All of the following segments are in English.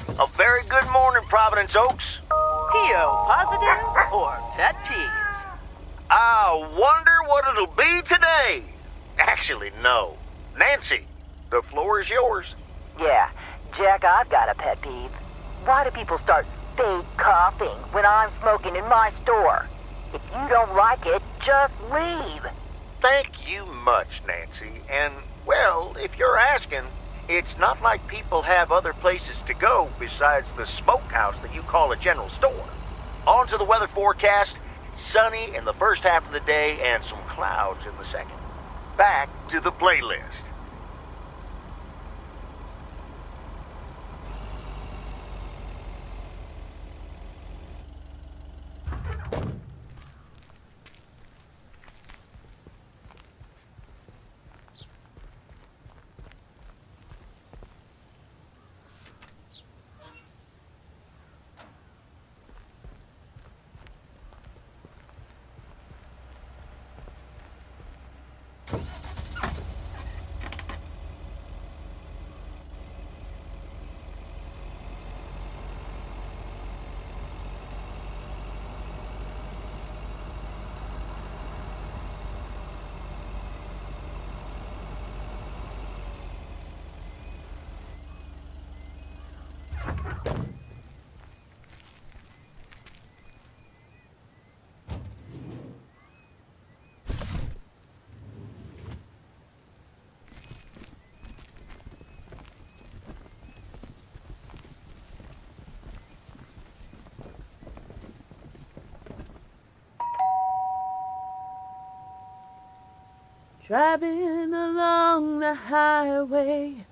A very good morning, Провиденс Okes. PO positive or pet peeves? I wonder what it'll be today. Actually, no. Nancy, the floor is yours. Yeah, Jack, I've got a pet peeve. Why do people start fake coughing when I'm smoking in my store? If you don't like it, just leave. Thank you much, Nancy. And, well, if you're asking, it's not like people have other places to go besides the smokehouse that you call a general store. On to the weather forecast. Sunny in the first half of the day and some clouds in the second. Back to the playlist. Driving along the highway.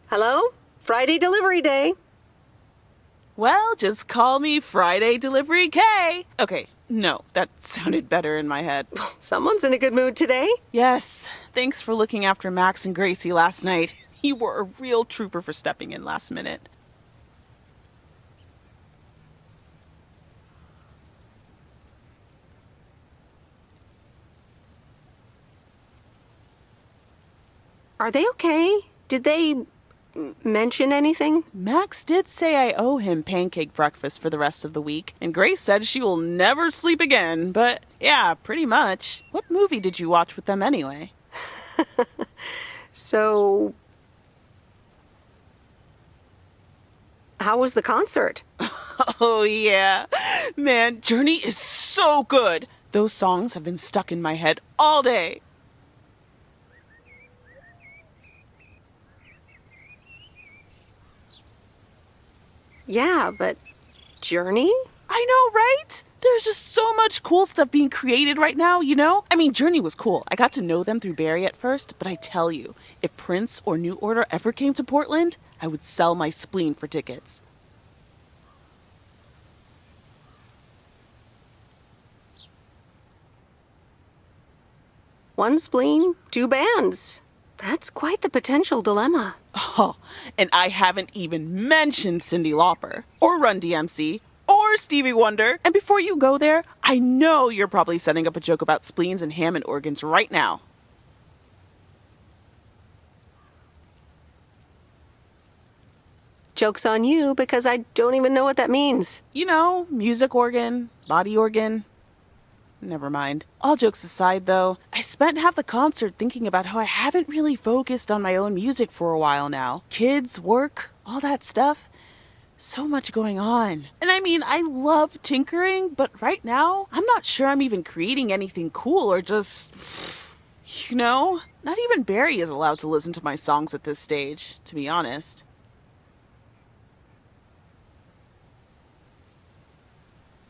Hello? Friday delivery day. Well, just call me Friday Delivery K. Okay, no, that sounded better in my head. Someone's in a good mood today. Yes, thanks for looking after Max and Gracie last night. You were a real trooper for stepping in last minute. Are they okay? Did they mention anything? Max did say I owe him pancake breakfast for the rest of the week, and Grace said she will never sleep again, but yeah, pretty much. What movie did you watch with them anyway? So, how was the concert? Oh yeah, man, Journey is so good. Those songs have been stuck in my head all day. Yeah, but Journey? I know, right? There's just so much cool stuff being created right now, you know? I mean, Journey was cool. I got to know them through Barry at first, but I tell you, if Prince or New Order ever came to Portland, I would sell my spleen for tickets. One spleen, two bands. That's quite the potential dilemma. Oh, and I haven't even mentioned Cyndi Lauper, or Run DMC, or Stevie Wonder. And before you go there, I know you're probably setting up a joke about spleens and Hammond organs right now. Joke's on you because I don't even know what that means. You know, music organ, body organ. Never mind. All jokes aside, though, I spent half the concert thinking about how I haven't really focused on my own music for a while now. Kids, work, all that stuff. So much going on. And I mean, I love tinkering, but right now, I'm not sure I'm even creating anything cool or just, you know, not even Barry is allowed to listen to my songs at this stage, to be honest.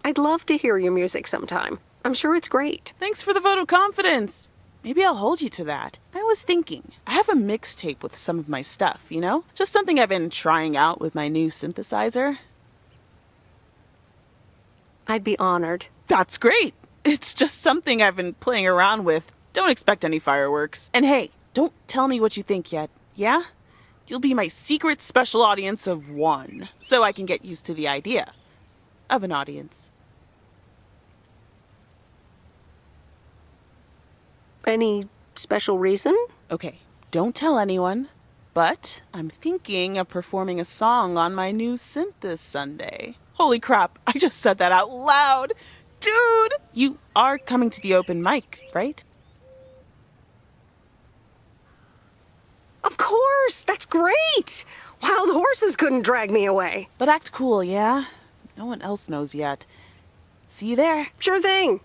I'd love to hear your music sometime. I'm sure it's great. Thanks for the vote of confidence. Maybe I'll hold you to that. I was thinking, I have a mixtape with some of my stuff, you know? Just something I've been trying out with my new synthesizer. I'd be honored. That's great. It's just something I've been playing around with. Don't expect any fireworks. And hey, don't tell me what you think yet, yeah? You'll be my secret special audience of one, so I can get used to the idea of an audience. Any special reason? Okay, don't tell anyone, but I'm thinking of performing a song on my new synth this Sunday. Holy crap, I just said that out loud! Dude! You are coming to the open mic, right? Of course! That's great! Wild horses couldn't drag me away. But act cool, yeah? No one else knows yet. See you there. Sure thing.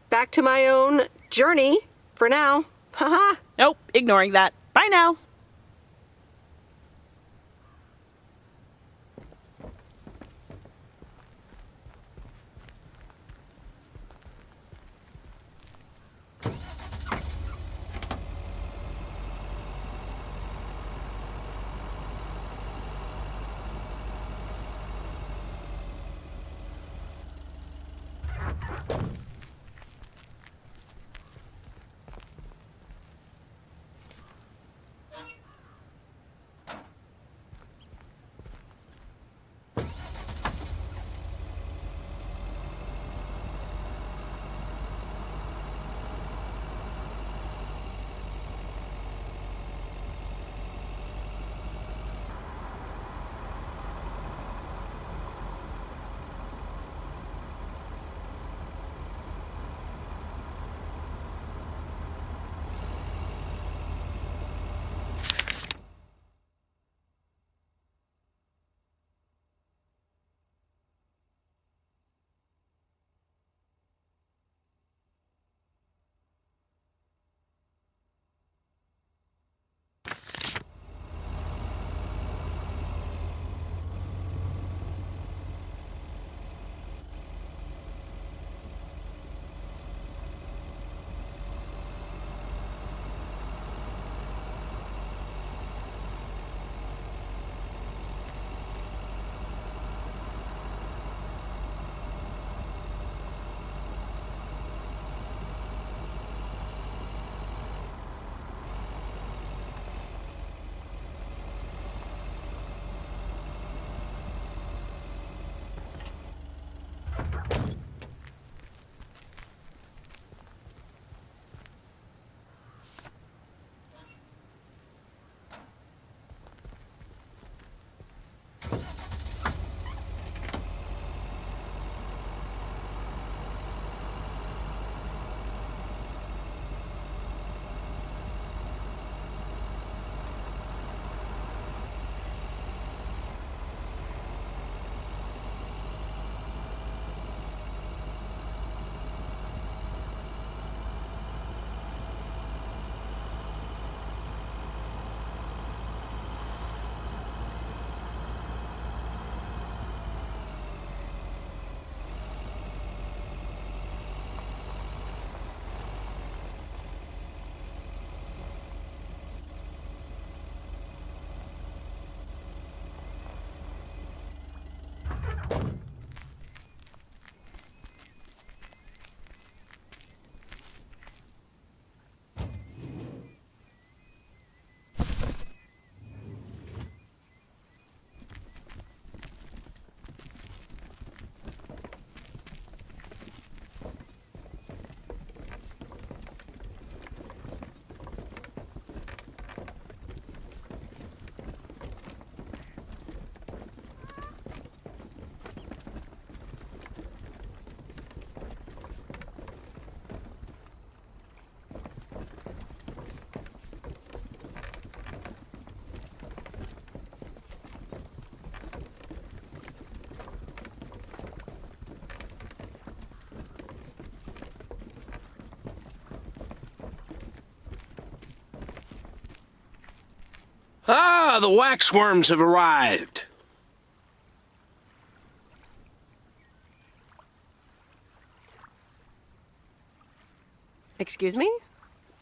Back to my own journey for now. Haha. Nope, ignoring that. Bye now. Ah, the waxworms have arrived. Excuse me?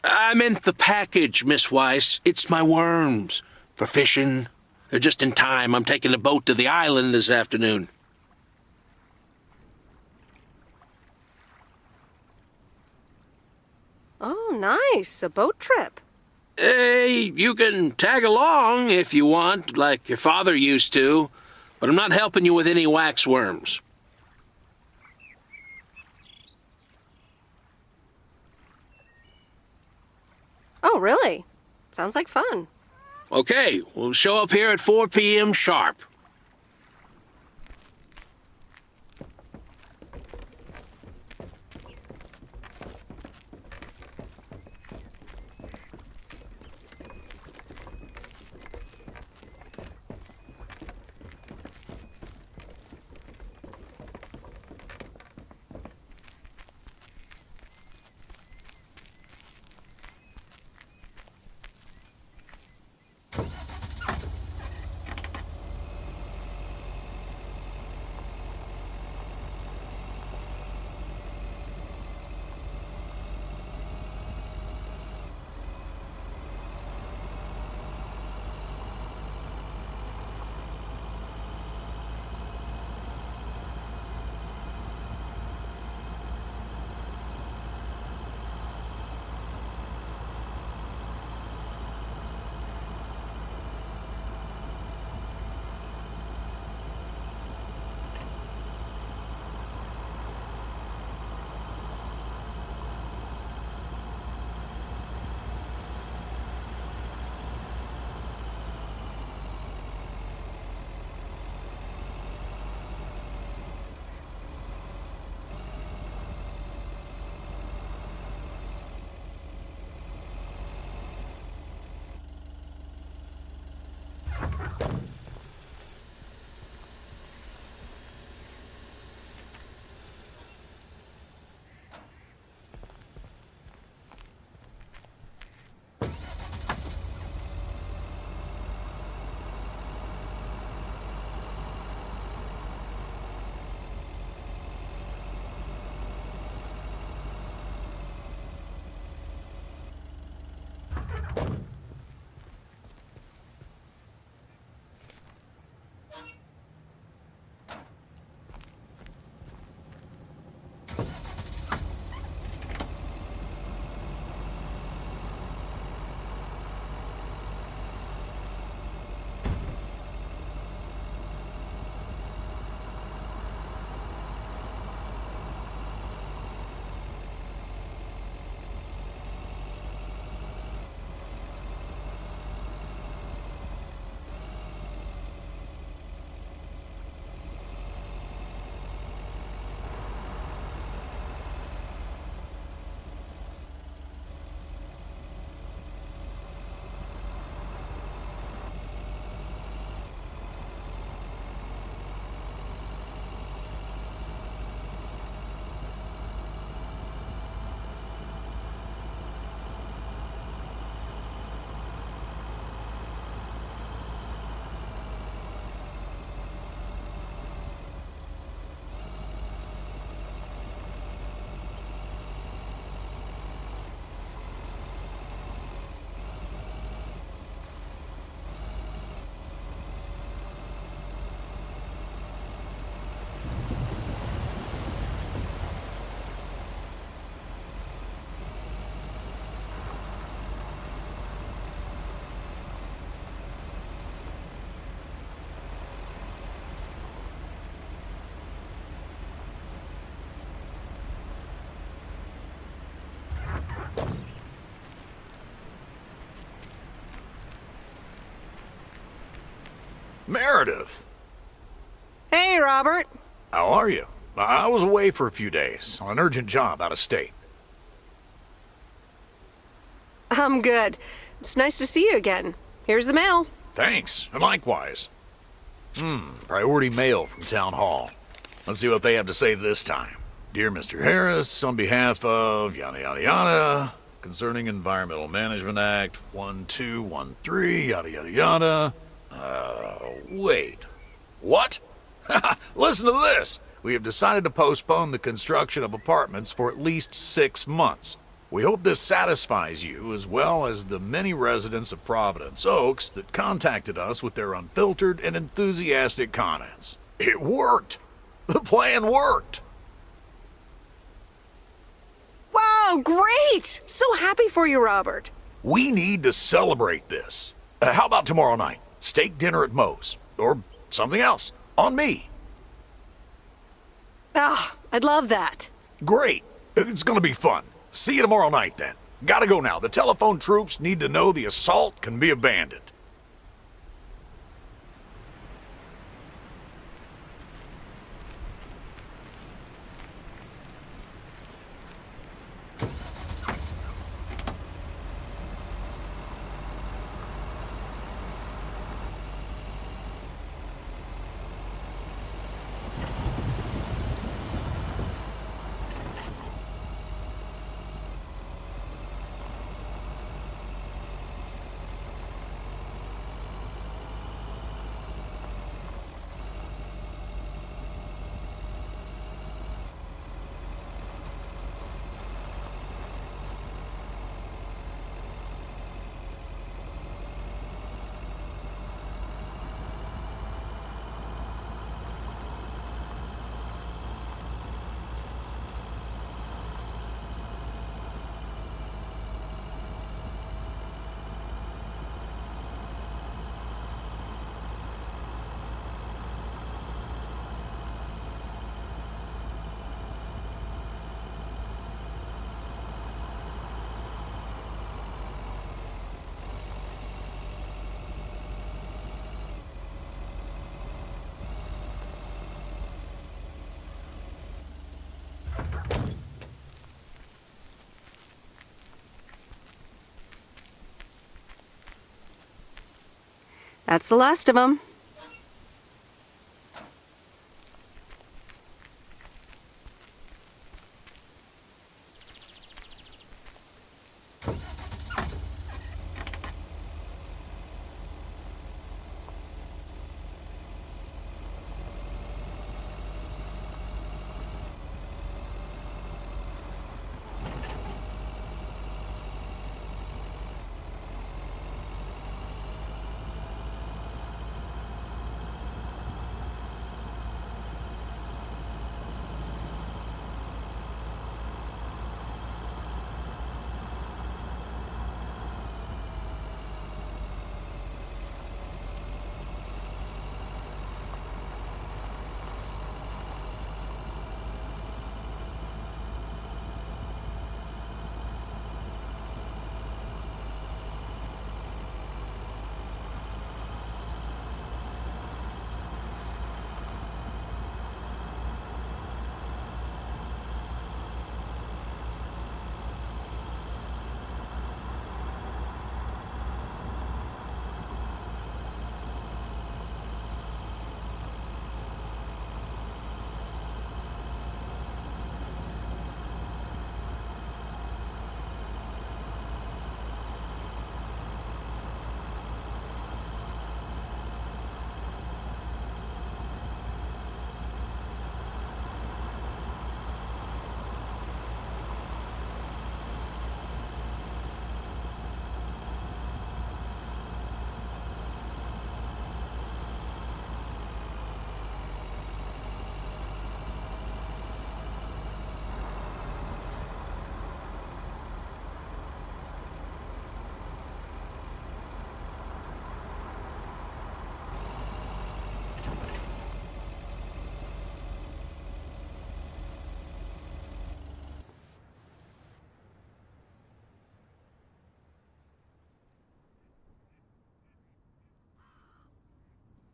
I meant the package, Miss Weiss. It's my worms. For fishing. They're just in time. I'm taking a boat to the island this afternoon. Oh, nice. A boat trip. Hey, you can tag along if you want, like your father used to, but I'm not helping you with any waxworms. Oh, really? Sounds like fun. Okay, we'll show up here at 4 p.m. sharp. Meredith! Hey, Robert. How are you? I was away for a few days on an urgent job out of state. I'm good. It's nice to see you again. Here's the mail. Thanks, and likewise. Priority mail from Town Hall. Let's see what they have to say this time. Dear Mr. Harris, on behalf of yada yada yada, concerning Environmental Management Act 1213, yada yada yada. Wait. What? Listen to this. We have decided to postpone the construction of apartments for at least 6 months. We hope this satisfies you as well as the many residents of Провиденс Окс that contacted us with their unfiltered and enthusiastic comments. It worked! The plan worked! Wow, great! So happy for you, Robert. We need to celebrate this. How about tomorrow night? Steak dinner at Moe's. Or something else. On me. Ah, I'd love that. Great. It's gonna be fun. See you tomorrow night then. Gotta go now. The telephone troops need to know the assault can be abandoned. That's the last of them.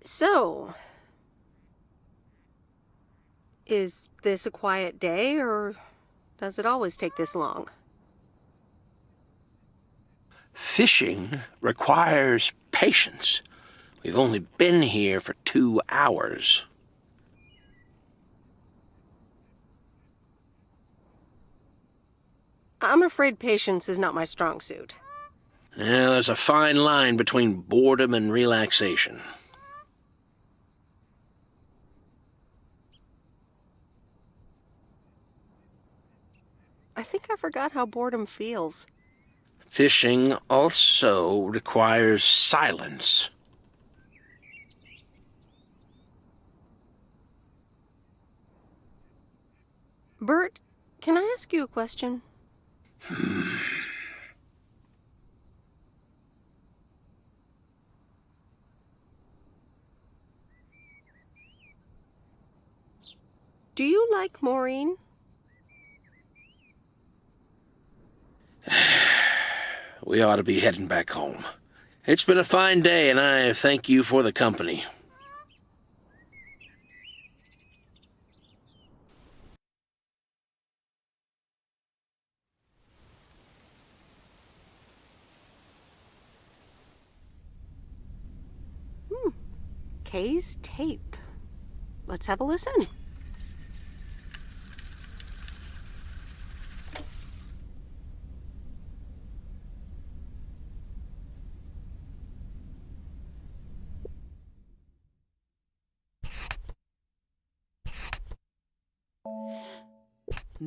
So, is this a quiet day, or does it always take this long? Fishing requires patience. We've only been here for 2 hours. I'm afraid patience is not my strong suit. Yeah, there's a fine line between boredom and relaxation. I think I forgot how boredom feels. Fishing also requires silence. Bert, can I ask you a question? Do you like Maureen? we ought to be heading back home. It's been a fine day, and I thank you for the company. Kay's tape. Let's have a listen.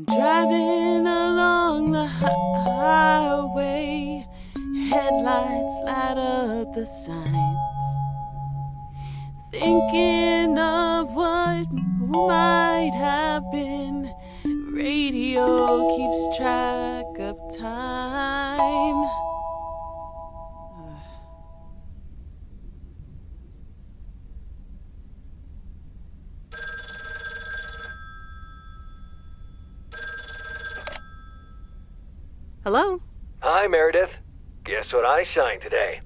Driving along the highway, headlights light up the signs. Thinking of what might have been, radio keeps track of time. Hello? Hi, Meredith. Guess what I signed today?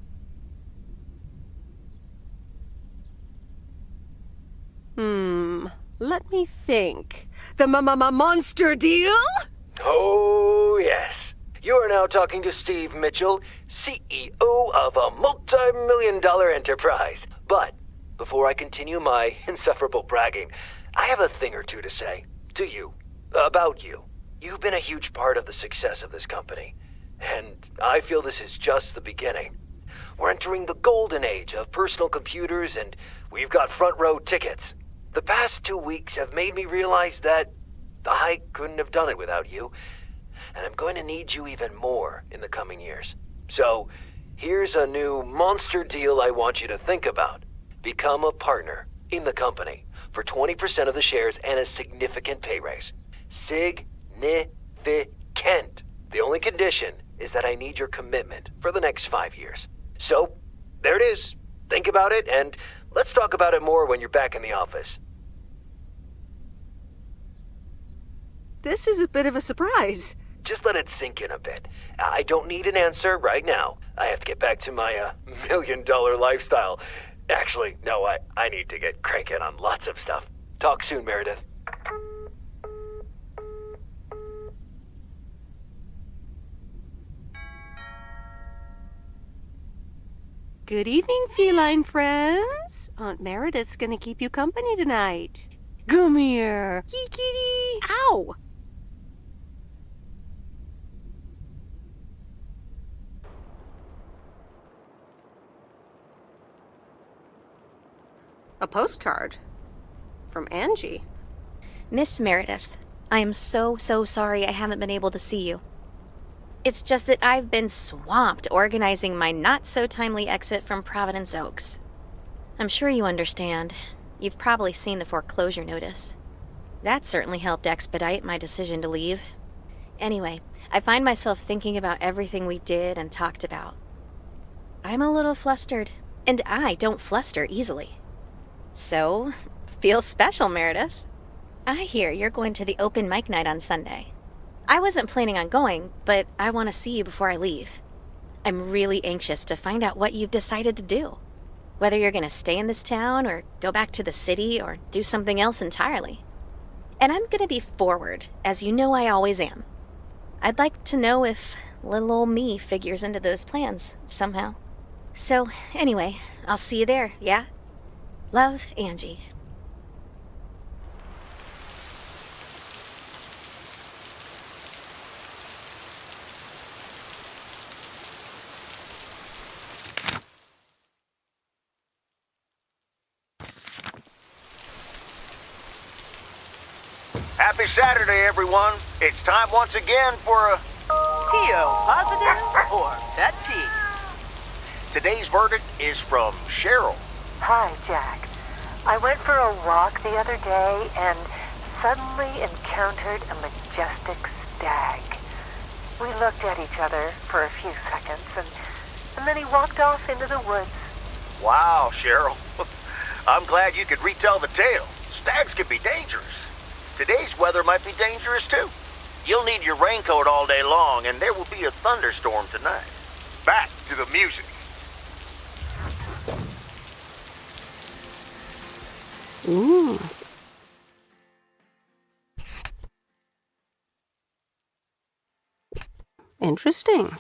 Let me think. The monster deal? Oh, yes. You are now talking to Steve Mitchell, CEO of a multi-million-dollar enterprise. But before I continue my insufferable bragging, I have a thing or two to say to you, about you. You've been a huge part of the success of this company, and I feel this is just the beginning. We're entering the golden age of personal computers, and we've got front row tickets. The past 2 weeks have made me realize that I couldn't have done it without you, and I'm going to need you even more in the coming years. So, here's a new monster deal I want you to think about. Become a partner in the company for 20% of the shares and a significant pay raise. Significant. The only condition is that I need your commitment for the next 5 years. So, there it is. Think about it, and let's talk about it more when you're back in the office. This is a bit of a surprise. Just let it sink in a bit. I don't need an answer right now. I have to get back to my $1 million lifestyle. Actually, no, I need to get cranking on lots of stuff. Talk soon, Meredith. Good evening, feline friends. Aunt Meredith's gonna keep you company tonight. Come here. Kitty. Ow! A postcard from Angie. Miss Meredith, I am so sorry I haven't been able to see you. It's just that I've been swamped organizing my not-so-timely exit from Провиденс Окс. I'm sure you understand. You've probably seen the foreclosure notice. That certainly helped expedite my decision to leave. Anyway, I find myself thinking about everything we did and talked about. I'm a little flustered, and I don't fluster easily. So, feels special, Meredith. I hear you're going to the open mic night on Sunday. I wasn't planning on going, but I want to see you before I leave. I'm really anxious to find out what you've decided to do. Whether you're going to stay in this town or go back to the city or do something else entirely. And I'm going to be forward, as you know I always am. I'd like to know if little old me figures into those plans somehow. So, anyway, I'll see you there, yeah? Love, Angie. Happy Saturday, everyone. It's time once again for a positive or pet peeve? Today's verdict is from Cheryl. Hi, Jack. I went for a walk the other day and suddenly encountered a majestic stag. We looked at each other for a few seconds, and then he walked off into the woods. Wow, Cheryl. I'm glad you could retell the tale. Stags can be dangerous. Today's weather might be dangerous, too. You'll need your raincoat all day long, and there will be a thunderstorm tonight. back to the music. Ooh. Interesting.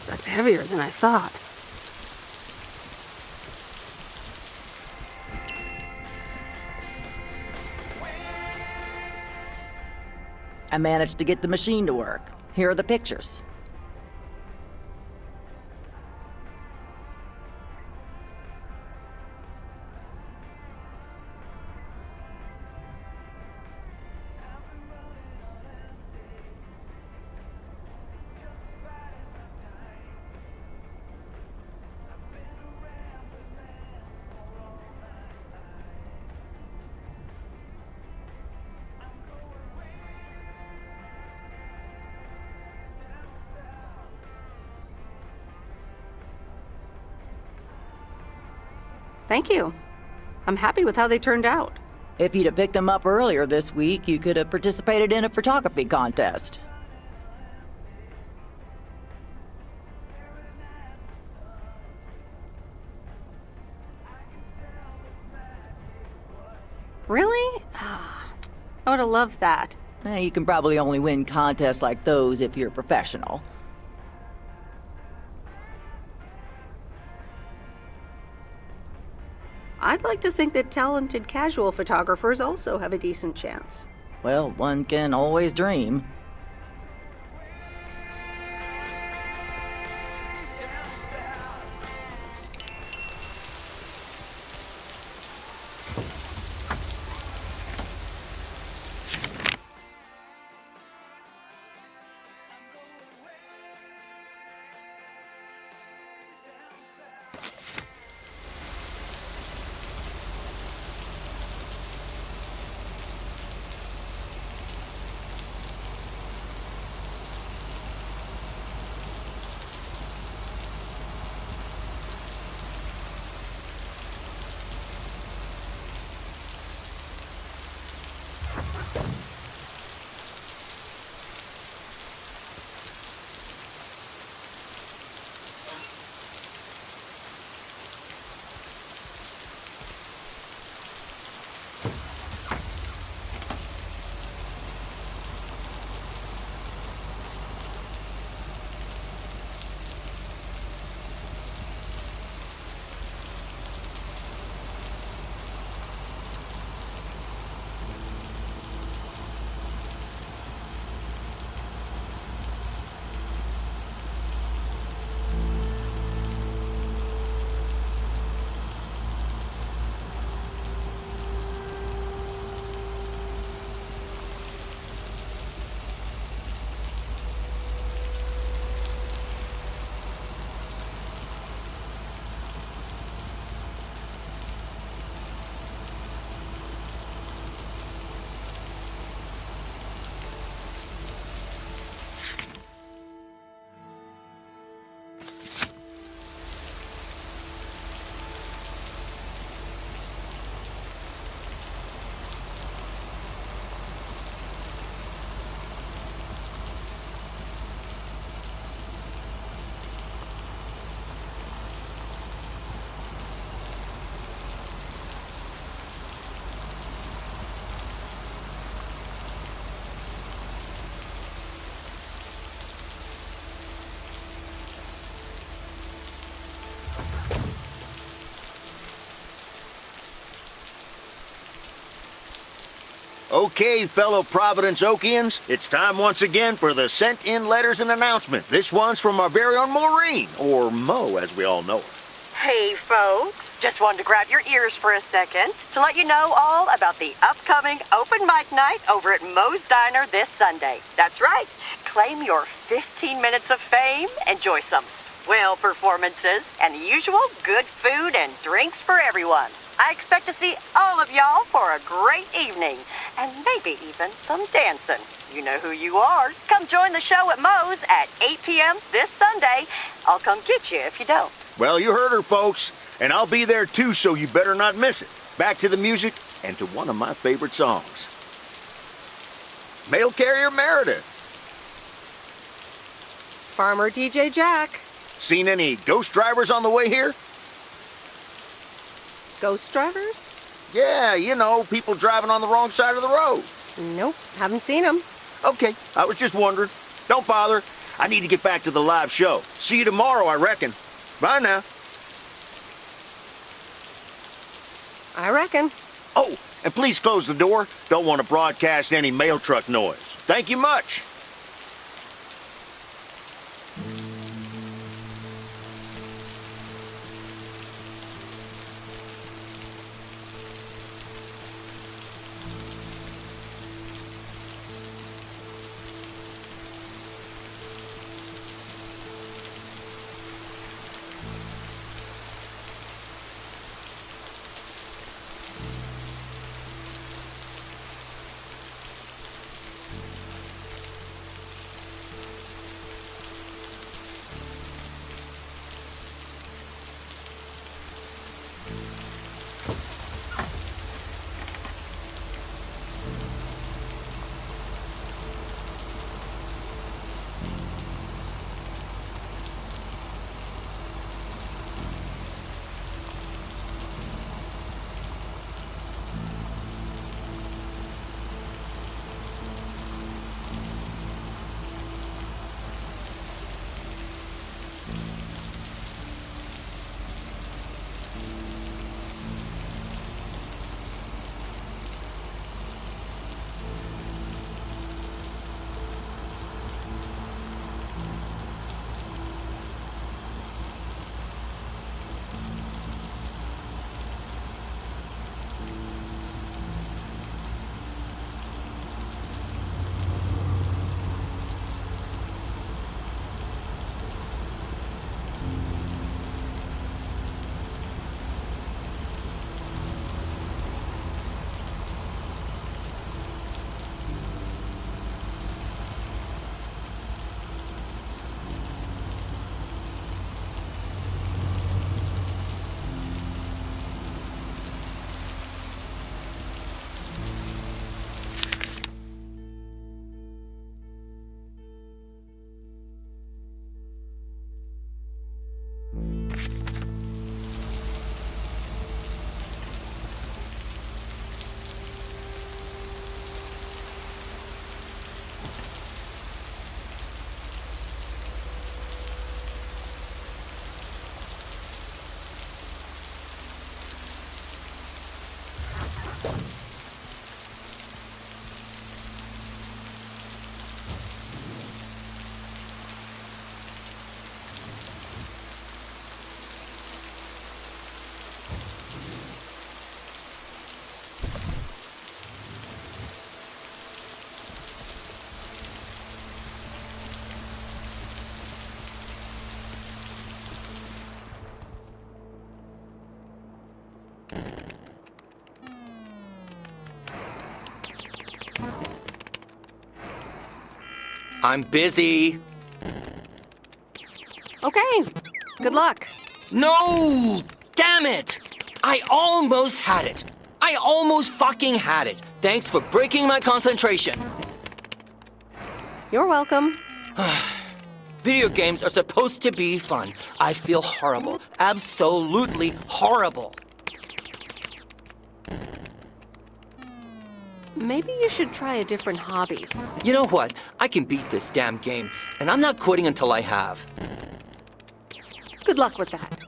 That's heavier than I thought. I managed to get the machine to work. Here are the pictures. Thank you. I'm happy with how they turned out. If you'd have picked them up earlier this week, you could have participated in a photography contest. Really? I would have loved that. You can probably only win contests like those if you're a professional. I'd like to think that talented casual photographers also have a decent chance. Well, one can always dream. Okay, fellow Providence Okians, it's time once again for the sent-in letters and announcement. This one's from our very own Maureen, or Mo as we all know her. Hey, folks. Just wanted to grab your ears for a second to let you know all about the upcoming open mic night over at Moe's Diner this Sunday. That's right. Claim your 15 minutes of fame, enjoy some swell performances, and the usual good food and drinks for everyone. I expect to see all of y'all for a great evening, and maybe even some dancing. You know who you are. Come join the show at Moe's at 8 p.m. this Sunday. I'll come get you if you don't. Well, you heard her, folks, and I'll be there too, so you better not miss it. Back to the music and to one of my favorite songs. Mail carrier Meredith. Farmer DJ Jack. Seen any ghost drivers on the way here? Ghost drivers? Yeah, you know, people driving on the wrong side of the road. Nope, haven't seen them. Okay, I was just wondering. Don't bother. I need to get back to the live show. See you tomorrow, I reckon. Bye now. I reckon. Oh, and please close the door. Don't want to broadcast any mail truck noise. Thank you much. I'm busy. Okay, good luck. No! Damn it! I almost had it. I almost fucking had it. Thanks for breaking my concentration. You're welcome. Video games are supposed to be fun. I feel horrible. Absolutely horrible. Maybe you should try a different hobby. You know what? I can beat this damn game, and I'm not quitting until I have. Good luck with that.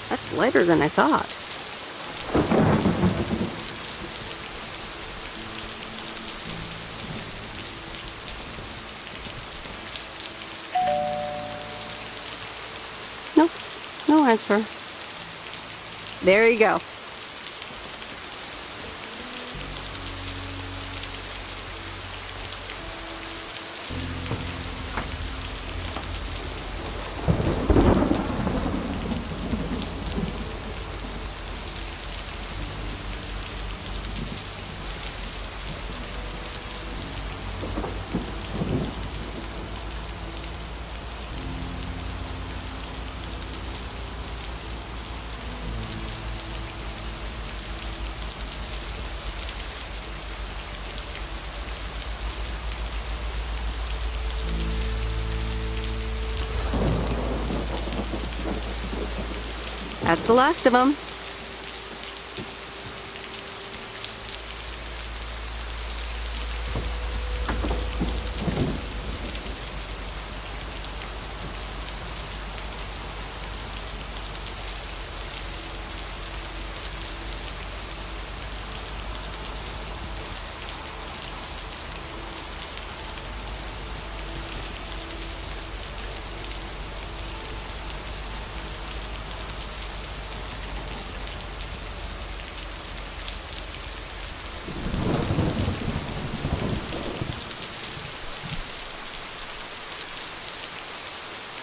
That's lighter than I thought. Nope, no answer. There you go. That's the last of them.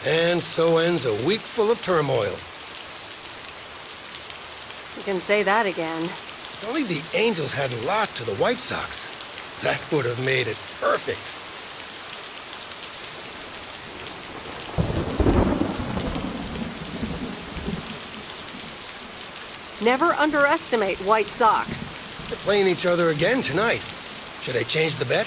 And so ends a week full of turmoil. You can say that again. If only the Angels hadn't lost to the White Sox. That would have made it perfect. Never underestimate White Sox. They're playing each other again tonight. Should I change the bet?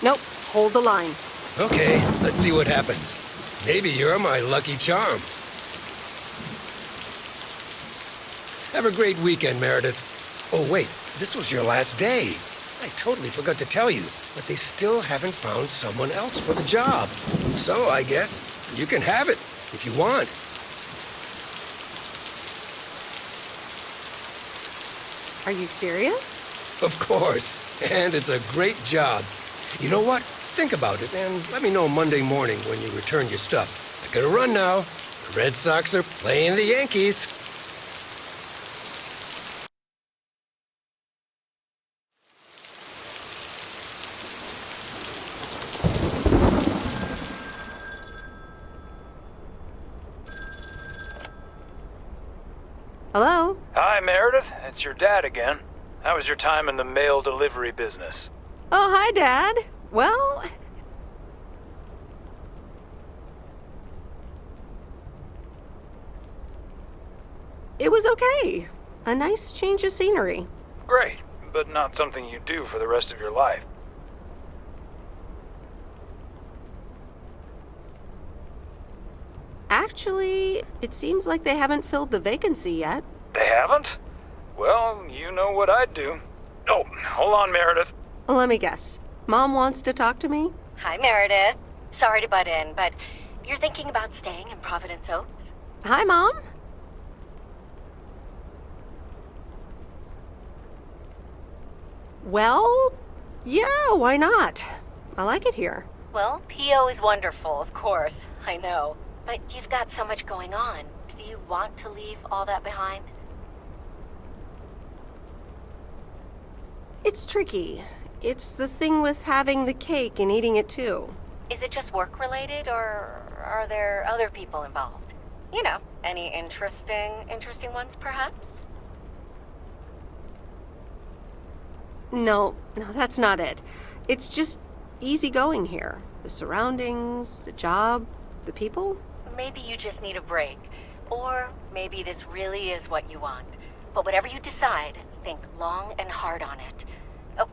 Nope, hold the line. Okay, let's see what happens. Maybe you're my lucky charm. Have a great weekend, Meredith. Oh, wait, this was your last day. I totally forgot to tell you, but they still haven't found someone else for the job. So I guess you can have it if you want. Are you serious? Of course, and it's a great job. You know what? Think about it and let me know Monday morning when you return your stuff. I gotta run now. The Red Sox are playing the Yankees. Hello? Hi, Meredith. It's your dad again. How was your time in the mail delivery business? Oh, hi, Dad. Well, it was okay. A nice change of scenery. Great, but not something you do for the rest of your life. Actually, it seems like they haven't filled the vacancy yet. They haven't? Well, you know what I'd do. Oh, hold on, Meredith. Let me guess. Mom wants to talk to me? Hi, Meredith. Sorry to butt in, but you're thinking about staying in Провиденс Окс? Hi, Mom. Well, yeah, why not? I like it here. Well, PO is wonderful, of course. I know. But you've got so much going on. Do you want to leave all that behind? It's tricky. It's the thing with having the cake and eating it too. Is it just work-related, or are there other people involved? You know, any interesting ones, perhaps? No, that's not it. It's just easygoing here. The surroundings, the job, the people. Maybe you just need a break. Or maybe this really is what you want. But whatever you decide, think long and hard on it. Oh,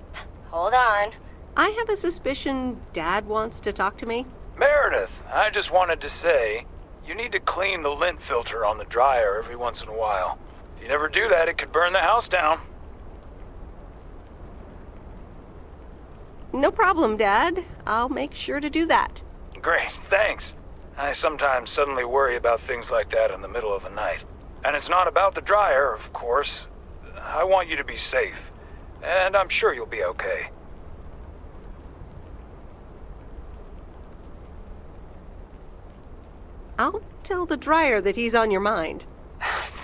hold on. I have a suspicion Dad wants to talk to me. Meredith, I just wanted to say, you need to clean the lint filter on the dryer every once in a while. If you never do that, it could burn the house down. No problem, Dad. I'll make sure to do that. Great, thanks. I sometimes suddenly worry about things like that in the middle of the night. And it's not about the dryer, of course. I want you to be safe. And I'm sure you'll be okay. I'll tell the dryer that he's on your mind.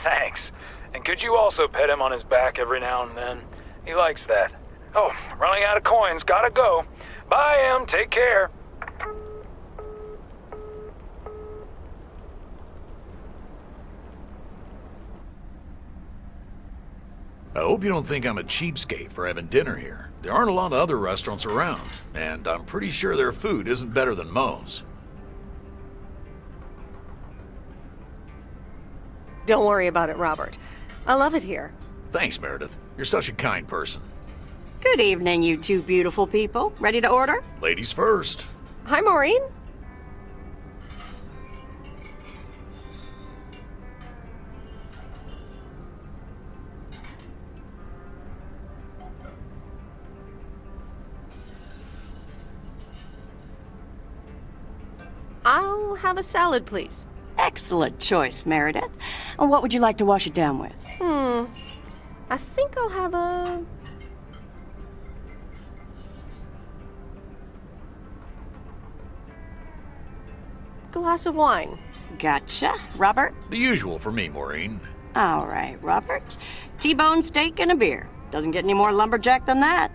Thanks. And could you also pet him on his back every now and then? He likes that. Oh, running out of coins. Gotta go. Bye, Em. Take care. I hope you don't think I'm a cheapskate for having dinner here. There aren't a lot of other restaurants around, and I'm pretty sure their food isn't better than Moe's. Don't worry about it, Robert. I love it here. Thanks, Meredith. You're such a kind person. Good evening, you two beautiful people. Ready to order? Ladies first. Hi, Maureen. I'll have a salad, please. Excellent choice, Meredith. And what would you like to wash it down with? I think I'll have a... glass of wine. Gotcha. Robert? The usual for me, Maureen. All right, Robert. T-bone steak and a beer. Doesn't get any more lumberjack than that.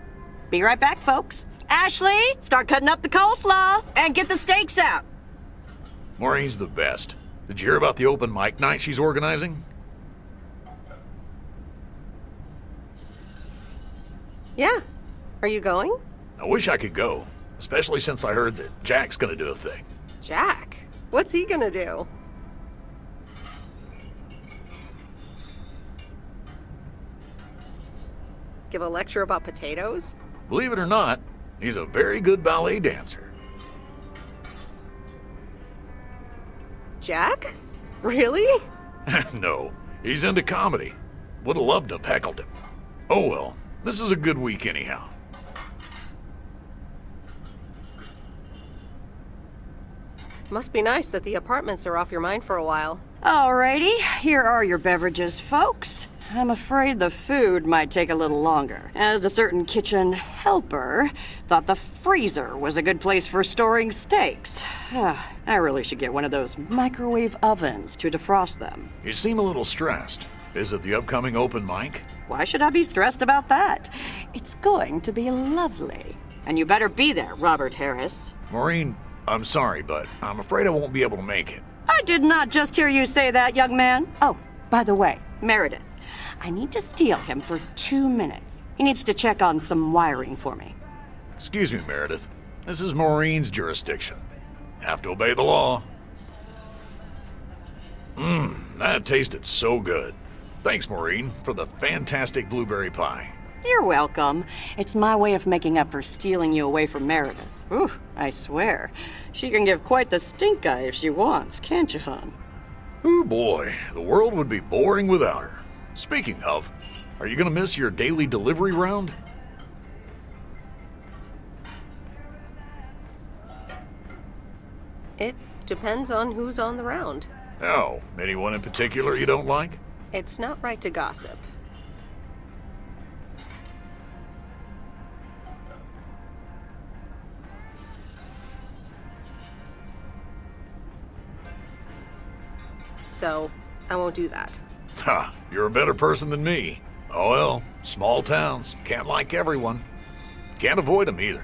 Be right back, folks. Ashley, start cutting up the coleslaw and get the steaks out. Maureen's the best. Did you hear about the open mic night she's organizing? Yeah. Are you going? I wish I could go, especially since I heard that Jack's gonna do a thing. Jack? What's he gonna do? Give a lecture about potatoes? Believe it or not, he's a very good ballet dancer. Jack? Really? No, he's into comedy. Would have loved to have heckled him. Oh well, this is a good week anyhow. Must be nice that the apartments are off your mind for a while. Alrighty, here are your beverages, folks. I'm afraid the food might take a little longer, as a certain kitchen helper thought the freezer was a good place for storing steaks. I really should get one of those microwave ovens to defrost them. You seem a little stressed. Is it the upcoming open mic? Why should I be stressed about that? It's going to be lovely. And you better be there, Robert Harris. Maureen, I'm sorry, but I'm afraid I won't be able to make it. I did not just hear you say that, young man. Oh, by the way, Meredith, I need to steal him for 2 minutes. He needs to check on some wiring for me. Excuse me, Meredith. This is Maureen's jurisdiction. Have to obey the law. That tasted so good. Thanks, Maureen, for the fantastic blueberry pie. You're welcome. It's my way of making up for stealing you away from Meredith. Ooh, I swear. She can give quite the stink eye if she wants, can't you, hon? Oh boy, the world would be boring without her. Speaking of, are you gonna miss your daily delivery round? It depends on who's on the round. Oh, anyone in particular you don't like? It's not right to gossip. So, I won't do that. Ha, you're a better person than me. Oh well, small towns, can't like everyone. Can't avoid them either.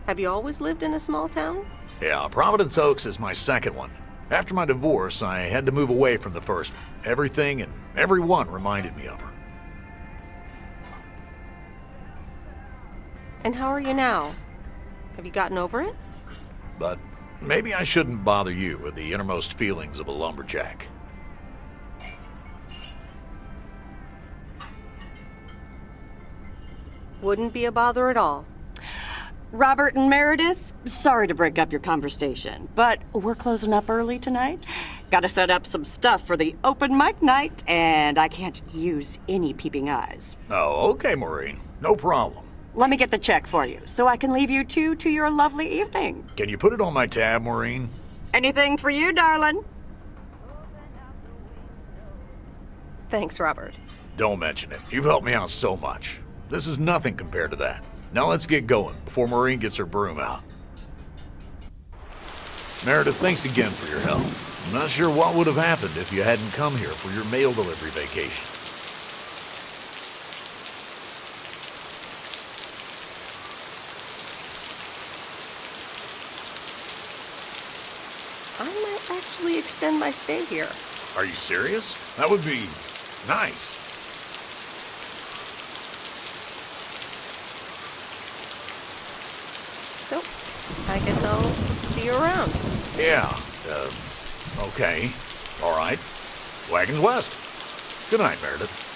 Have you always lived in a small town? Yeah, Провиденс Okс is my second one. After my divorce, I had to move away from the first one. Everything and everyone reminded me of her. And how are you now? Have you gotten over it? But maybe I shouldn't bother you with the innermost feelings of a lumberjack. Wouldn't be a bother at all. Robert and Meredith, sorry to break up your conversation, but we're closing up early tonight. Gotta set up some stuff for the open mic night, and I can't use any peeping eyes. Oh, okay, Maureen. No problem. Let me get the check for you, so I can leave you two to your lovely evening. Can you put it on my tab, Maureen? Anything for you, darling. Thanks, Robert. Don't mention it. You've helped me out so much. This is nothing compared to that. Now let's get going before Maureen gets her broom out. Meredith, thanks again for your help. I'm not sure what would have happened if you hadn't come here for your mail delivery vacation. I might actually extend my stay here. Are you serious? That would be nice. So, I guess I'll see you around. Yeah, Okay. All right. Wagons west. Good night, Meredith.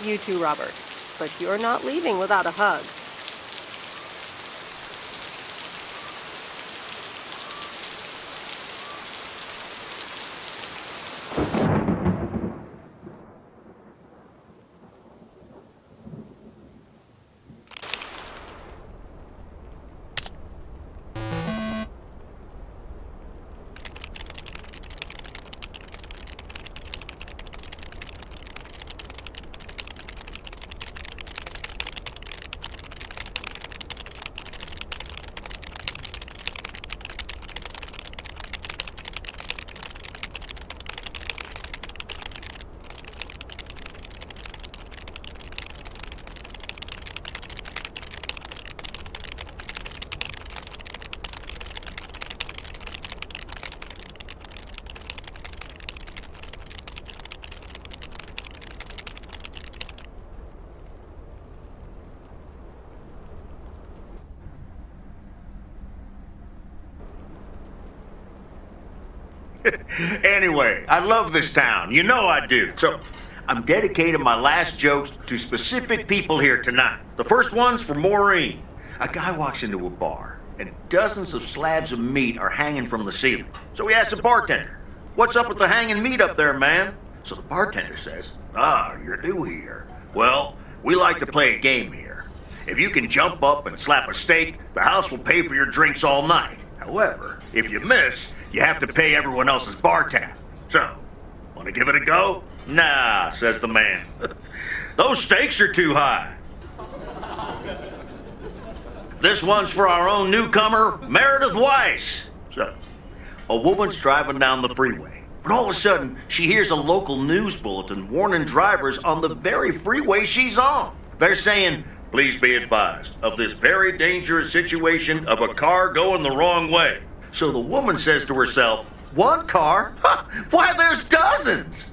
You too, Robert. But you're not leaving without a hug. Anyway, I love this town. You know I do. So, I'm dedicating my last jokes to specific people here tonight. The first one's for Maureen. A guy walks into a bar, and dozens of slabs of meat are hanging from the ceiling. So he asks the bartender, "What's up with the hanging meat up there, man?" So the bartender says, "You're new here. Well, we like to play a game here. If you can jump up and slap a steak, the house will pay for your drinks all night. However, if you miss, you have to pay everyone else's bar tab. So, want to give it a go?" "Nah," says the man. "Those stakes are too high." This one's for our own newcomer, Meredit Waiss. So, a woman's driving down the freeway, but all of a sudden, she hears a local news bulletin warning drivers on the very freeway she's on. They're saying, "Please be advised of this very dangerous situation of a car going the wrong way." So the woman says to herself, "One car? Why, there's dozens!"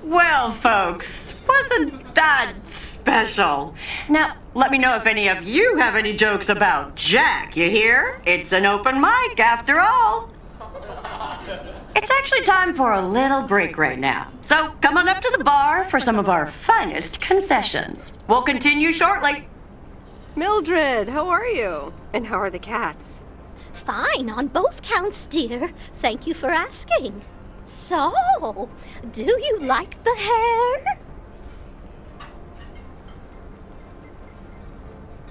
Well, folks, wasn't that special? Now, let me know if any of you have any jokes about Jack, you hear? It's an open mic after all. It's actually time for a little break right now. So come on up to the bar for some of our finest concessions. We'll continue shortly. Mildred, how are you? And how are the cats? Fine on both counts, dear. Thank you for asking. So, do you like the hair?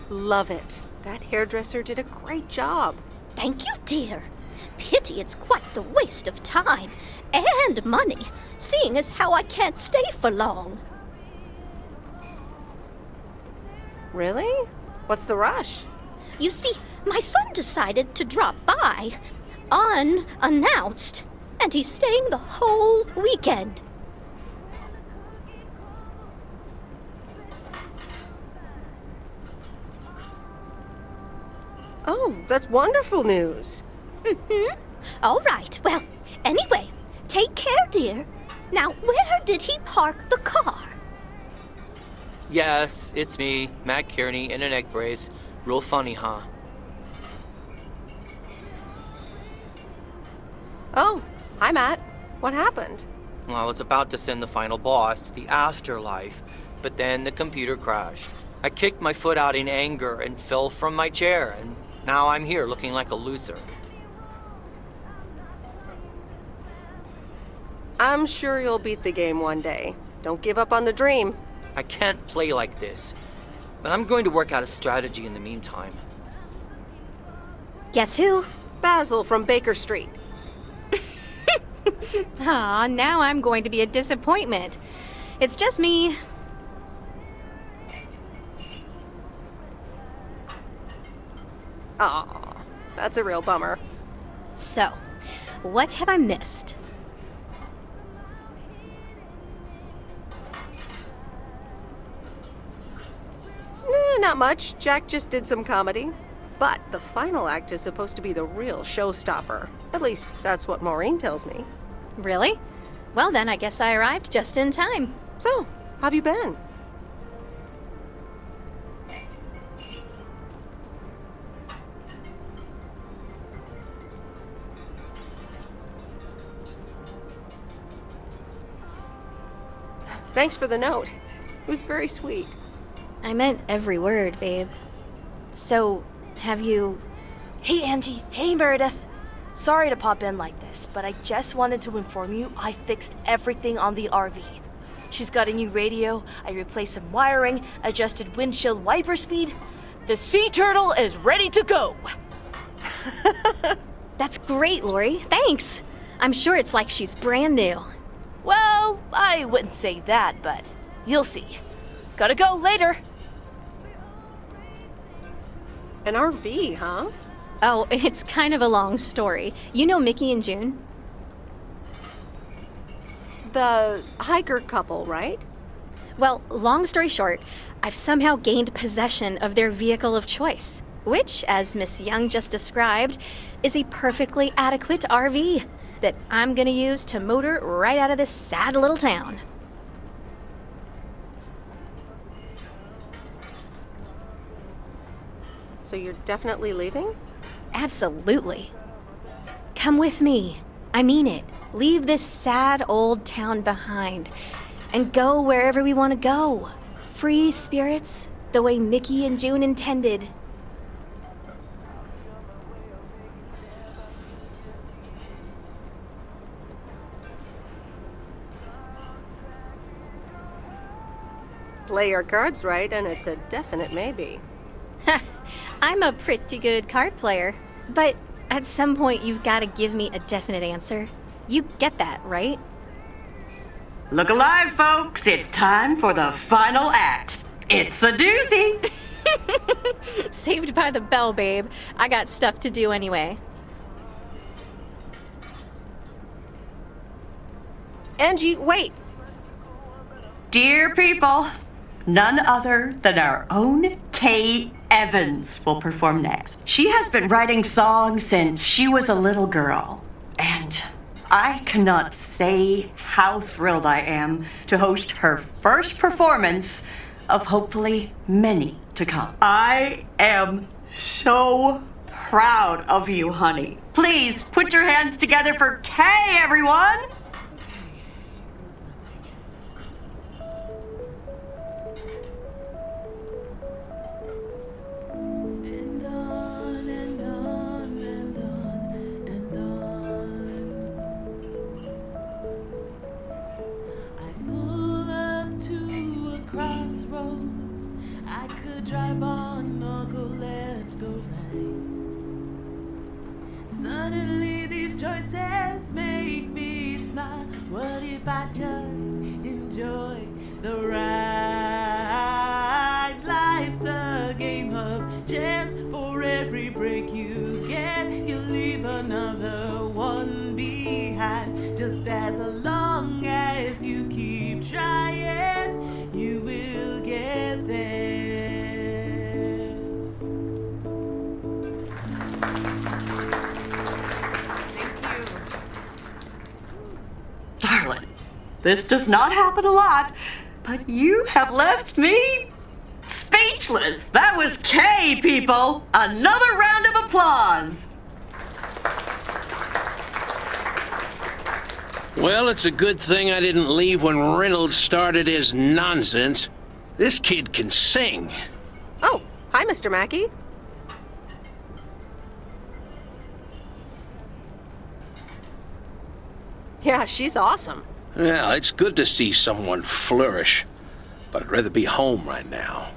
Love it. That hairdresser did a great job. Thank you, dear. Pity it's quite the waste of time and money, seeing as how I can't stay for long. Really? What's the rush? You see, my son decided to drop by, unannounced, and he's staying the whole weekend. Oh, that's wonderful news. Mm-hmm. All right, well, anyway, take care, dear. Now, where did he park the car? Yes, it's me, Matt Kearney, in an egg brace. Real funny, huh? Oh, hi, Matt. What happened? Well, I was about to send the final boss to the afterlife, but then the computer crashed. I kicked my foot out in anger and fell from my chair, and now I'm here looking like a loser. I'm sure you'll beat the game one day. Don't give up on the dream. I can't play like this, but I'm going to work out a strategy in the meantime. Guess who? Basil from Baker Street. Aw, now I'm going to be a disappointment. It's just me. Aw, that's a real bummer. So, what have I missed? Not much. Jack just did some comedy. But the final act is supposed to be the real showstopper. At least, that's what Maureen tells me. Really? Well, then I guess I arrived just in time. So, how have you been? Thanks for the note. It was very sweet. I meant every word, babe. So, have you... Hey, Angie. Hey, Meredith. Sorry to pop in like this, but I just wanted to inform you I fixed everything on the RV. She's got a new radio, I replaced some wiring, adjusted windshield wiper speed. The sea turtle is ready to go! That's great, Lori. Thanks. I'm sure it's like she's brand new. Well, I wouldn't say that, but you'll see. Gotta go later. An RV, huh? Oh, it's kind of a long story. You know Mickey and June? The hiker couple, right? Well, long story short, I've somehow gained possession of their vehicle of choice, which, as Miss Young just described, is a perfectly adequate RV that I'm gonna use to motor right out of this sad little town. So you're definitely leaving? Absolutely. Come with me. I mean it. Leave this sad old town behind and go wherever we want to go. Free spirits, the way Mickey and June intended. Play your cards right, and it's a definite maybe. I'm a pretty good card player, but at some point you've got to give me a definite answer. You get that, right? Look alive, folks. It's time for the final act. It's a doozy. Saved by the bell, babe. I got stuff to do anyway. Angie, wait. Dear people, none other than our own Kay Evans will perform next. She has been writing songs since she was a little girl, and I cannot say how thrilled I am to host her first performance of hopefully many to come. I am so proud of you, honey. Please put your hands together for Kay, everyone! Drive on or go left, go right. Suddenly these choices make me smile. What if I just enjoy the ride? Life's a game of chance. For every break you get, you leave another one behind. Just as long as you keep trying, you will get there. Darling, this does not happen a lot, but you have left me speechless. That was Kay, people. Another round of applause. Well, it's a good thing I didn't leave when Reynolds started his nonsense. This kid can sing. Oh, hi, Mr. Mackey. Yeah, she's awesome. Well, it's good to see someone flourish, but I'd rather be home right now.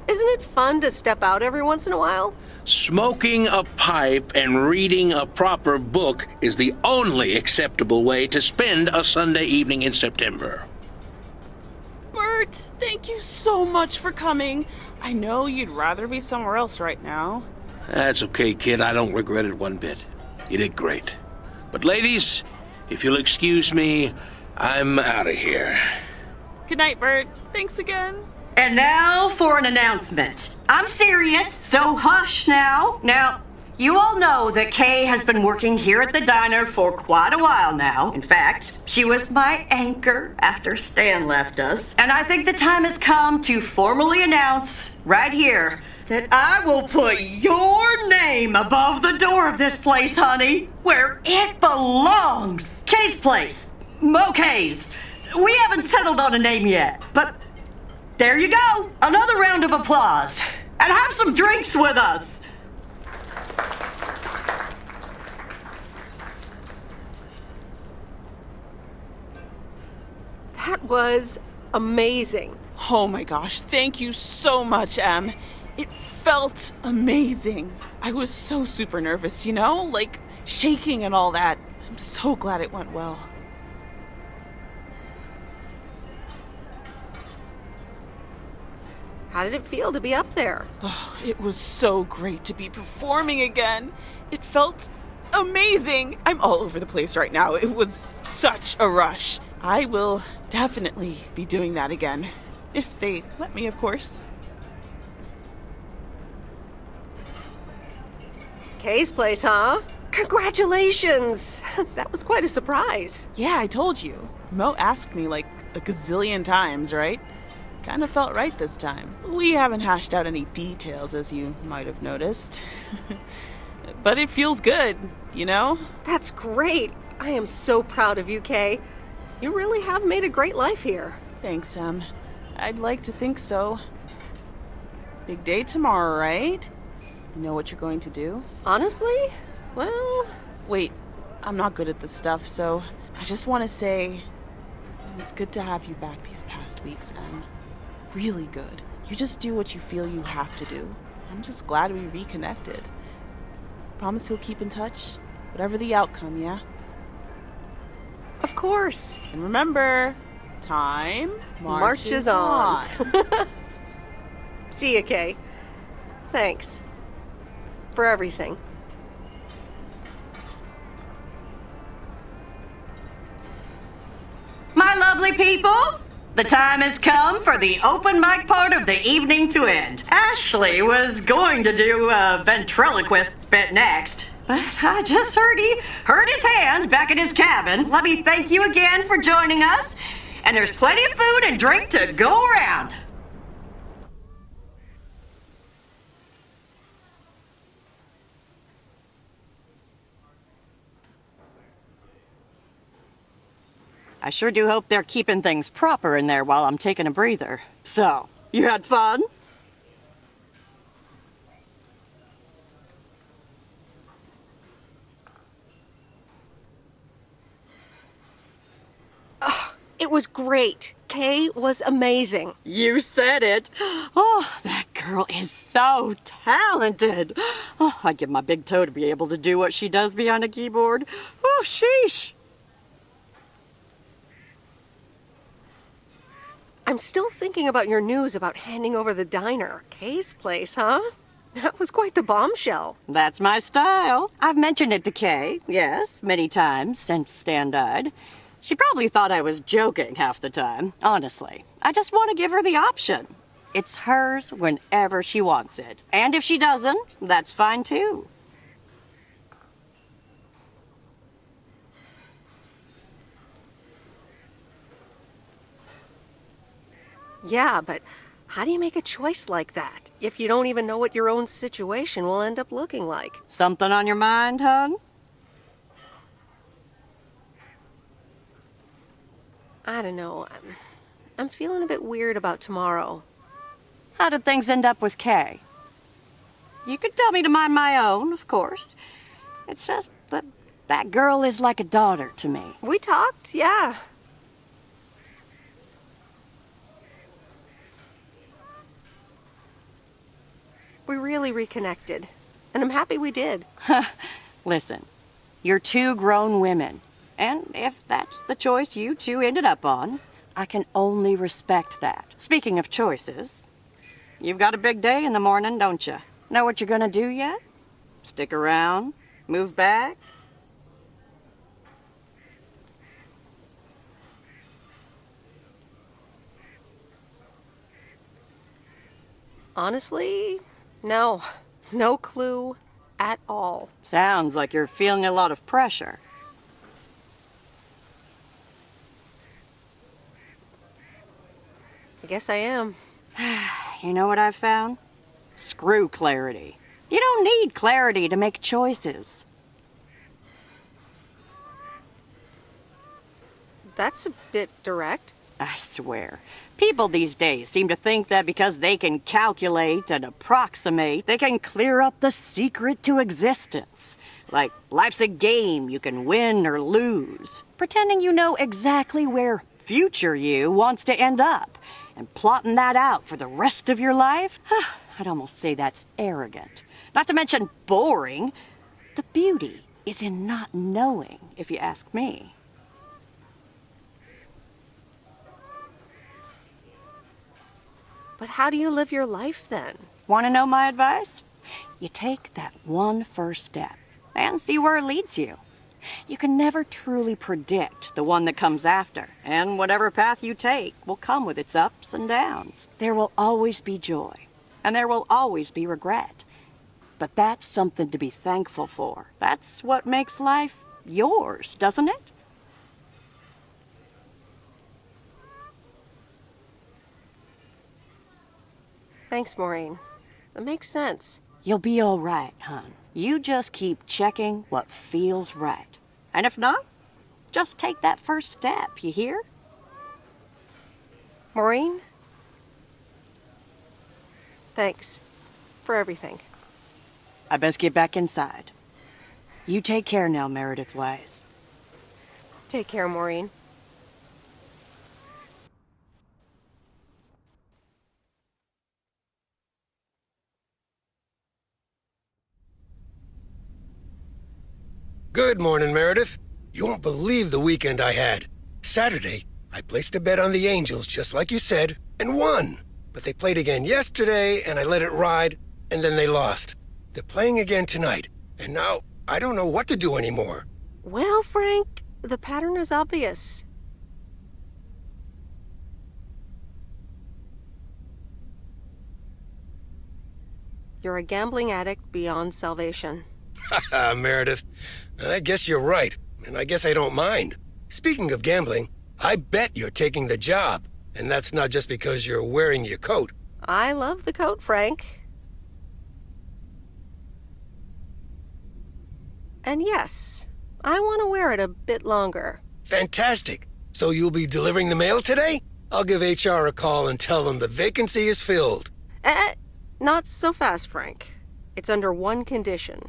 Isn't it fun to step out every once in a while? Smoking a pipe and reading a proper book is the only acceptable way to spend a Sunday evening in September. Bert, thank you so much for coming. I know you'd rather be somewhere else right now. That's okay, kid. I don't regret it one bit. You did great. But ladies, if you'll excuse me, I'm out of here. Good night, Bert. Thanks again. And now for an announcement. I'm serious, so hush now. Now, you all know that Kay has been working here at the diner for quite a while now. In fact, she was my anchor after Stan left us. And I think the time has come to formally announce right here that I will put your name above the door of this place, honey, where it belongs. Kay Kay's place. Kay's. We haven't settled on a name yet, but there you go. Another round of applause. And have some drinks with us. That was amazing. Oh my gosh, thank you so much, Em. It felt amazing. I was so super nervous, you know? Like, shaking and all that. I'm so glad it went well. How did it feel to be up there? Oh, it was so great to be performing again. It felt amazing. I'm all over the place right now. It was such a rush. I will definitely be doing that again. If they let me, of course. Kay's place, huh? Congratulations! That was quite a surprise. Yeah, I told you. Mo asked me like a gazillion times, right? Kind of felt right this time. We haven't hashed out any details, as you might have noticed. But it feels good, you know? That's great. I am so proud of you, Kay. You really have made a great life here. Thanks, Em. I'd like to think so. Big day tomorrow, right? You know what you're going to do? Honestly? Well... Wait, I'm not good at this stuff, so I just want to say it was good to have you back these past weeks, Em. Really good. You just do what you feel you have to do. I'm just glad we reconnected. Promise you'll keep in touch? Whatever the outcome, yeah? Of course. And remember, time marches on. See ya, Kay. Thanks. For everything. My lovely people, the time has come for the open mic part of the evening to end. Ashley was going to do a ventriloquist bit next, but I just heard his hand back in his cabin. Let me thank you again for joining us, and there's plenty of food and drink to go around. I sure do hope they're keeping things proper in there while I'm taking a breather. So, you had fun? It was great. Kay was amazing. You said it. Oh, that girl is so talented. Oh, I'd give my big toe to be able to do what she does behind a keyboard. Oh, sheesh. I'm still thinking about your news about handing over the diner. Kay's place, huh? That was quite the bombshell. That's my style. I've mentioned it to Kay, yes, many times since Stan died. She probably thought I was joking half the time, honestly. I just want to give her the option. It's hers whenever she wants it. And if she doesn't, that's fine too. Yeah, but how do you make a choice like that if you don't even know what your own situation will end up looking like? Something on your mind, hon? I don't know. I'm feeling a bit weird about tomorrow. How did things end up with Kay? You could tell me to mind my own, of course. It's just that girl is like a daughter to me. We talked, yeah. We really reconnected, and I'm happy we did. Listen, you're two grown women, and if that's the choice you two ended up on, I can only respect that. Speaking of choices, you've got a big day in the morning, don't you? Know what you're gonna do yet? Stick around? Move back? Honestly, no. No clue at all. Sounds like you're feeling a lot of pressure. I guess I am. You know what I've found? Screw clarity. You don't need clarity to make choices. That's a bit direct. I swear, people these days seem to think that because they can calculate and approximate, they can clear up the secret to existence. Like life's a game you can win or lose. Pretending you know exactly where future you wants to end up and plotting that out for the rest of your life. I'd almost say that's arrogant. Not to mention boring. The beauty is in not knowing, if you ask me. But how do you live your life then? Want to know my advice? You take that one first step and see where it leads you. You can never truly predict the one that comes after, and whatever path you take will come with its ups and downs. There will always be joy, and there will always be regret. But that's something to be thankful for. That's what makes life yours, doesn't it? Thanks, Maureen. That makes sense. You'll be all right, hon. You just keep checking what feels right. And if not, just take that first step, you hear? Maureen? Thanks for everything. I best get back inside. You take care now, Meredith Wise. Take care, Maureen. Good morning, Meredith. You won't believe the weekend I had. Saturday, I placed a bet on the Angels, just like you said, and won. But they played again yesterday, and I let it ride, and then they lost. They're playing again tonight, and now I don't know what to do anymore. Well, Frank, the pattern is obvious. You're a gambling addict beyond salvation. Haha, Meredith. I guess you're right, and I guess I don't mind. Speaking of gambling, I bet you're taking the job, and that's not just because you're wearing your coat. I love the coat, Frank. And yes, I want to wear it a bit longer. Fantastic. So you'll be delivering the mail today? I'll give HR a call and tell them the vacancy is filled. Not so fast, Frank. It's under one condition.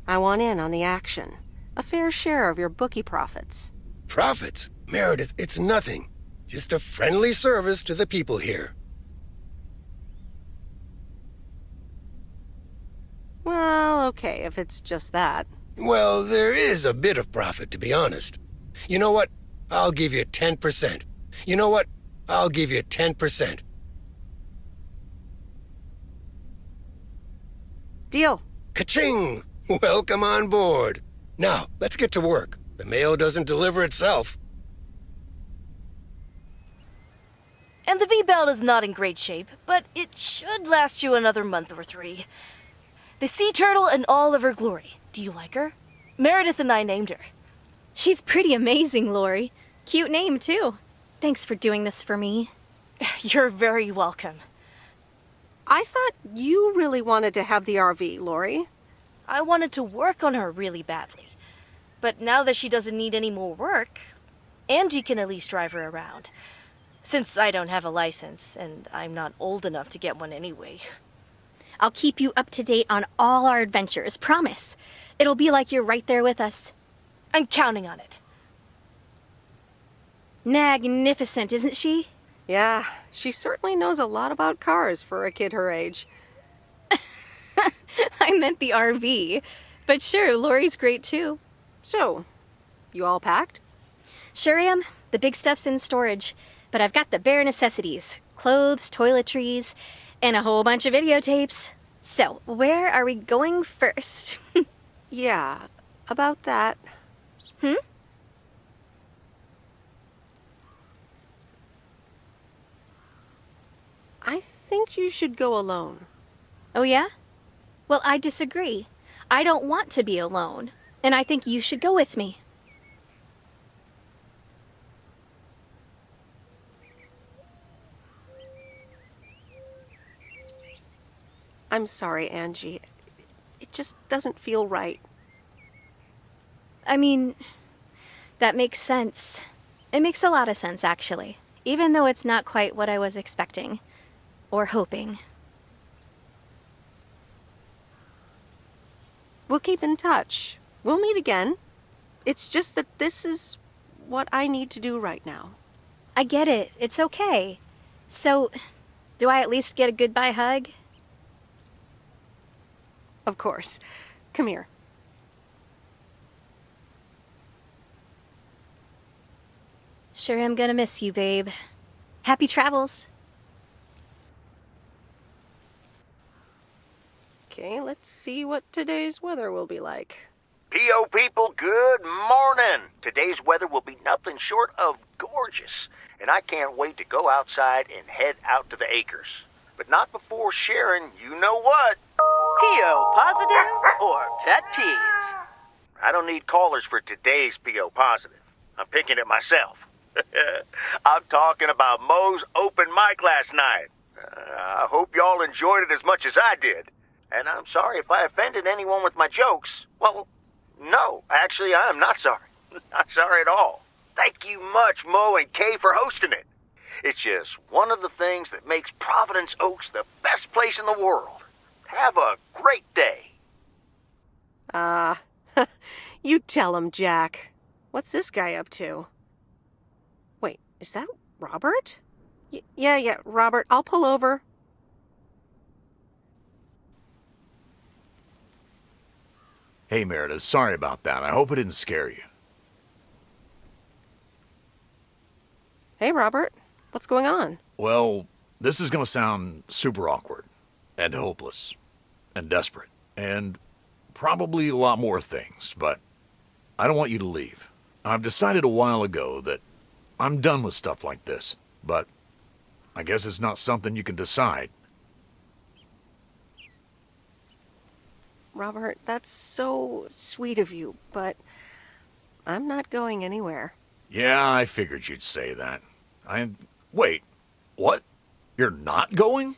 I want in on the action. A fair share of your bookie profits. Profits? Meredith, it's nothing. Just a friendly service to the people here. Well, okay, if it's just that. Well, there is a bit of profit, to be honest. You know what? I'll give you 10%. You know what? I'll give you 10%. Deal. Ka-ching! Welcome on board. Now, let's get to work. The mail doesn't deliver itself. And the V-belt is not in great shape, but it should last you another month or 3. The sea turtle in all of her glory. Do you like her? Meredith and I named her. She's pretty amazing, Lori. Cute name, too. Thanks for doing this for me. You're very welcome. I thought you really wanted to have the RV, Lori. I wanted to work on her really badly. But now that she doesn't need any more work, Angie can at least drive her around. Since I don't have a license, and I'm not old enough to get one anyway. I'll keep you up to date on all our adventures, promise. It'll be like you're right there with us. I'm counting on it. Magnificent, isn't she? Yeah, she certainly knows a lot about cars for a kid her age. I meant the RV. But sure, Lori's great too. So, you all packed? Sure am. The big stuff's in storage. But I've got the bare necessities. Clothes, toiletries, and a whole bunch of videotapes. So, where are we going first? Yeah, about that. I think you should go alone. Oh, yeah? Well, I disagree. I don't want to be alone, and I think you should go with me. I'm sorry, Angie. It just doesn't feel right. I mean, that makes sense. It makes a lot of sense, actually. Even though it's not quite what I was expecting. Or hoping. We'll keep in touch. We'll meet again. It's just that this is what I need to do right now. I get it. It's okay. So, do I at least get a goodbye hug? Of course. Come here. Sure am gonna miss you, babe. Happy travels. Okay, let's see what today's weather will be like. P.O. people, good morning. Today's weather will be nothing short of gorgeous, and I can't wait to go outside and head out to the acres. But not before sharing you know what. P.O. positive or pet peeves? I don't need callers for today's P.O. positive. I'm picking it myself. I'm talking about Mo's open mic last night. I hope y'all enjoyed it as much as I did. And I'm sorry if I offended anyone with my jokes. Well, no, actually, I am not sorry. Not sorry at all. Thank you much, Mo and Kay, for hosting it. It's just one of the things that makes Providence Okes the best place in the world. Have a great day. You tell him, Jack. What's this guy up to? Wait, is that Robert? Yeah, Robert, I'll pull over. Hey, Meredith, sorry about that. I hope it didn't scare you. Hey, Robert, what's going on? Well, this is going to sound super awkward and hopeless and desperate and probably a lot more things, but I don't want you to leave. I've decided a while ago that I'm done with stuff like this, but I guess it's not something you can decide. Robert, that's so sweet of you, but I'm not going anywhere. Yeah, I figured you'd say that. Wait, what? You're not going?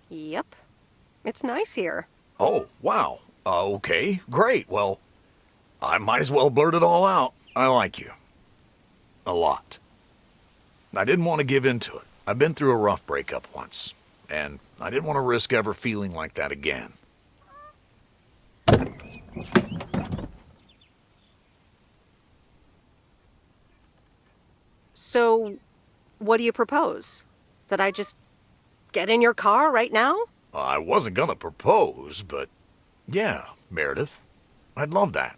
Yep. It's nice here. Oh, wow. Okay, great. Well, I might as well blurt it all out. I like you. A lot. I didn't want to give in to it. I've been through a rough breakup once, and I didn't want to risk ever feeling like that again. So, what do you propose? That I just get in your car right now? I wasn't gonna propose, but yeah, Meredith, I'd love that.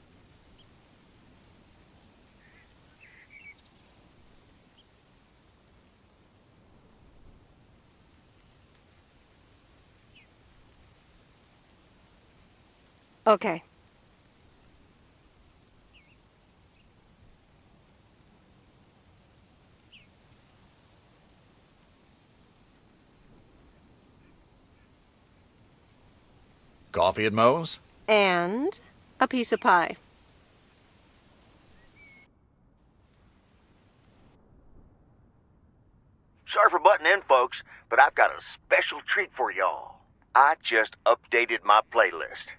Okay. Coffee at Mo's? And a piece of pie. Sorry for butting in, folks, but I've got a special treat for y'all. I just updated my playlist.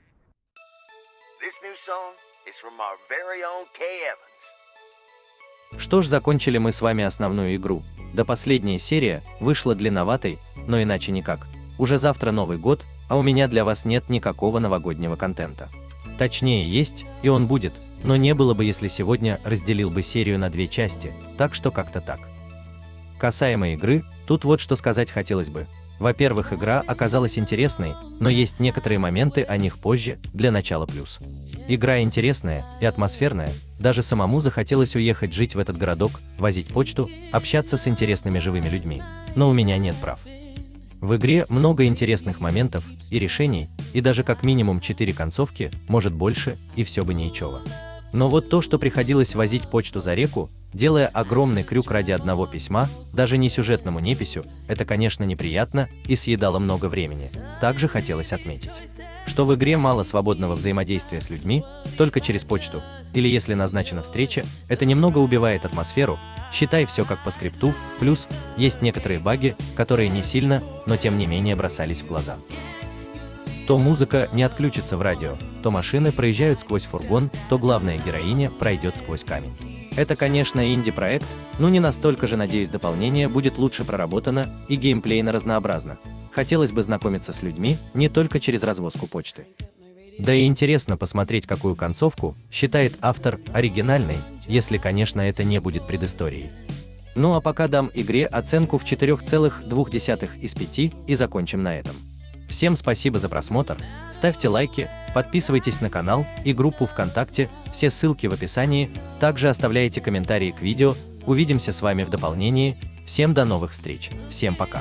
This new song is from our very own Kay Evans. Что ж, закончили мы с вами основную игру. Да, последняя серия вышла длинноватой, но иначе никак. Уже завтра Новый год, а у меня для вас нет никакого новогоднего контента. Точнее, есть, и он будет, но не было бы, если сегодня разделил бы серию на 2 части, так что как-то так. Касаемо игры, тут вот что сказать хотелось бы. Во-первых, игра оказалась интересной, но есть некоторые моменты о них позже, для начала плюс. Игра интересная и атмосферная, даже самому захотелось уехать жить в этот городок, возить почту, общаться с интересными живыми людьми, но у меня нет прав. В игре много интересных моментов и решений, и даже как минимум 4 концовки, может больше, и все бы ничего. Но вот то, что приходилось возить почту за реку, делая огромный крюк ради одного письма, даже не сюжетному неписью, это, конечно, неприятно и съедало много времени. Также хотелось отметить, что в игре мало свободного взаимодействия с людьми, только через почту, или если назначена встреча, это немного убивает атмосферу, считай все как по скрипту, плюс есть некоторые баги, которые не сильно, но тем не менее бросались в глаза. То музыка не отключится в радио, то машины проезжают сквозь фургон, то главная героиня пройдет сквозь камень. Это, конечно, инди-проект, но не настолько же, надеюсь, дополнение будет лучше проработано и геймплейно разнообразно. Хотелось бы знакомиться с людьми не только через развозку почты. Да и интересно посмотреть, какую концовку считает автор оригинальной, если, конечно, это не будет предысторией. Ну а пока дам игре оценку в 4,2 из 5 и закончим на этом. Всем спасибо за просмотр, ставьте лайки, подписывайтесь на канал и группу ВКонтакте, все ссылки в описании, также оставляйте комментарии к видео, увидимся с вами в дополнении, всем до новых встреч, всем пока.